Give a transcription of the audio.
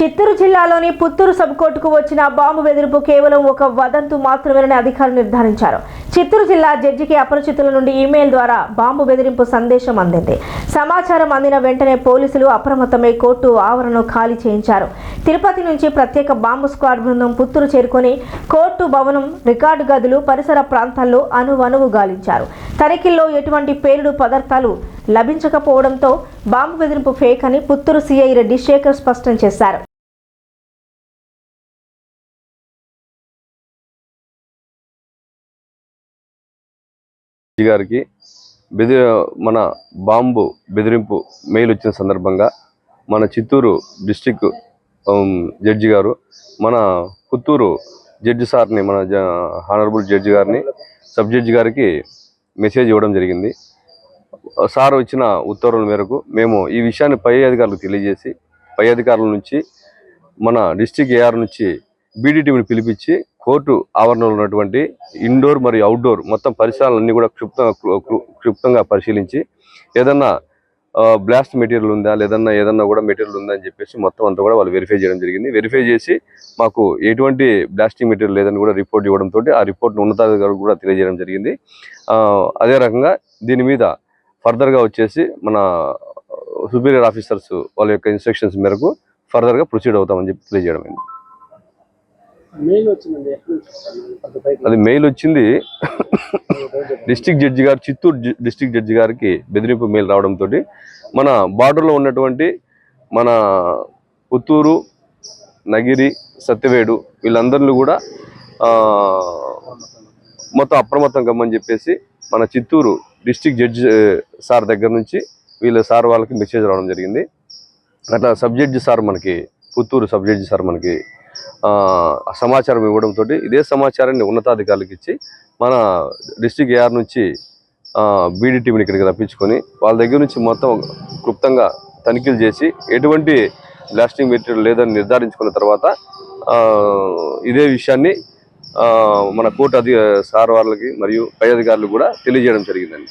చిత్తూరు జిల్లాలోని పుత్తూరు సబ్ కోర్టుకు వచ్చిన బాంబు బెదిరింపు కేవలం ఒక వదంతు మాత్రమేనని అధికారులు నిర్ధారించారు. చిత్తూరు జిల్లా జడ్జికి అపరిచితుల నుండి ఈమెయిల్ ద్వారా బాంబు బెదిరింపు సందేశం అందింది. సమాచారం అందిన వెంటనే పోలీసులు అప్రమత్తమై కోర్టు ఆవరణను ఖాళీ చేయించారు. తిరుపతి నుంచి ప్రత్యేక బాంబు స్క్వాడ్ బృందం పుత్తూరు చేరుకొని కోర్టు భవనం, రికార్డు గదులు, పరిసర ప్రాంతాల్లో అణువణువు గాలించారు. తనిఖీల్లో ఎటువంటి పేలుడు పదార్థాలు లభించకపోవడంతో బాంబు బెదిరింపు ఫేక్ అని పుత్తూరు సిఐ రెడ్డి శేఖర్ స్పష్టం చేశారు. గారికి మన బాంబు బెదిరింపు మెయిల్ వచ్చిన సందర్భంగా మన చిత్తూరు డిస్ట్రిక్ట్ జడ్జి గారు మన పుత్తూరు జడ్జి సార్ని, మన హానరబుల్ జడ్జి గారిని, సబ్ జడ్జి గారికి మెసేజ్ ఇవ్వడం జరిగింది. సార్ ఇచ్చిన ఉత్తర్వుల మేరకు మేము ఈ విషయాన్ని పై అధికారులకు తెలియజేసి, పై అధికారుల నుంచి మన డిస్ట్రిక్ట్ ఏఆర్ నుంచి బీడీటీని పిలిపించి కోర్టు ఆవరణలో ఉన్నటువంటి ఇండోర్ మరియు అవుట్డోర్ మొత్తం పరిసరాలన్నీ కూడా క్షుప్తంగా పరిశీలించి ఏదన్నా బ్లాస్ట్ మెటీరియల్ ఉందా, ఏదన్నా కూడా మెటీరియల్ ఉందా అని చెప్పేసి మొత్తం అంతా కూడా వాళ్ళు వెరిఫై చేయడం జరిగింది. వెరిఫై చేసి మాకు ఎటువంటి బ్లాస్టింగ్ మెటీరియల్ లేదని కూడా రిపోర్ట్ ఇవ్వడంతో ఆ రిపోర్ట్ను ఉన్నతాధికారులకు కూడా తెలియజేయడం జరిగింది. అదే రకంగా దీని మీద ఫర్దర్గా వచ్చేసి మన సుపీరియర్ ఆఫీసర్స్ వాళ్ళ యొక్క ఇన్స్ట్రక్షన్స్ మేరకు ఫర్దర్గా ప్రొసీడ్ అవుతామని చెప్పి తెలియజేయడం అయింది. అది మెయిల్ వచ్చింది డిస్ట్రిక్ట్ జడ్జి గారు, చిత్తూరు డిస్ట్రిక్ట్ జడ్జి గారికి బెదిరింపు మెయిల్ రావడంతో మన బార్డర్లో ఉన్నటువంటి మన పుత్తూరు, నగిరి, సత్యవేడు వీళ్ళందరినీ కూడా మొత్తం అప్రమత్తం కమ్మని చెప్పేసి మన చిత్తూరు డిస్ట్రిక్ట్ జడ్జి సార్ దగ్గర నుంచి వీళ్ళ సార్ వాళ్ళకి మెసేజ్ రావడం జరిగింది. అట్లా సబ్ జడ్జి సార్ మనకి, పుత్తూరు సబ్ జడ్జి సార్ మనకి సమాచారం ఇవ్వడంతో ఇదే సమాచారాన్ని ఉన్నతాధికారులకు ఇచ్చి మన డిస్ట్రిక్ట్ ఏఆర్ నుంచి బీడీటీని ఇక్కడికి రప్పించుకొని వాళ్ళ దగ్గర నుంచి మొత్తం క్లుప్తంగా తనిఖీలు చేసి ఎటువంటి బ్లాస్టింగ్ మెటీరియల్ లేదని నిర్ధారించుకున్న తర్వాత ఇదే విషయాన్ని మన కోర్టు సార్ వాళ్ళకి మరియు పై అధికారులకు కూడా తెలియజేయడం జరిగిందండి.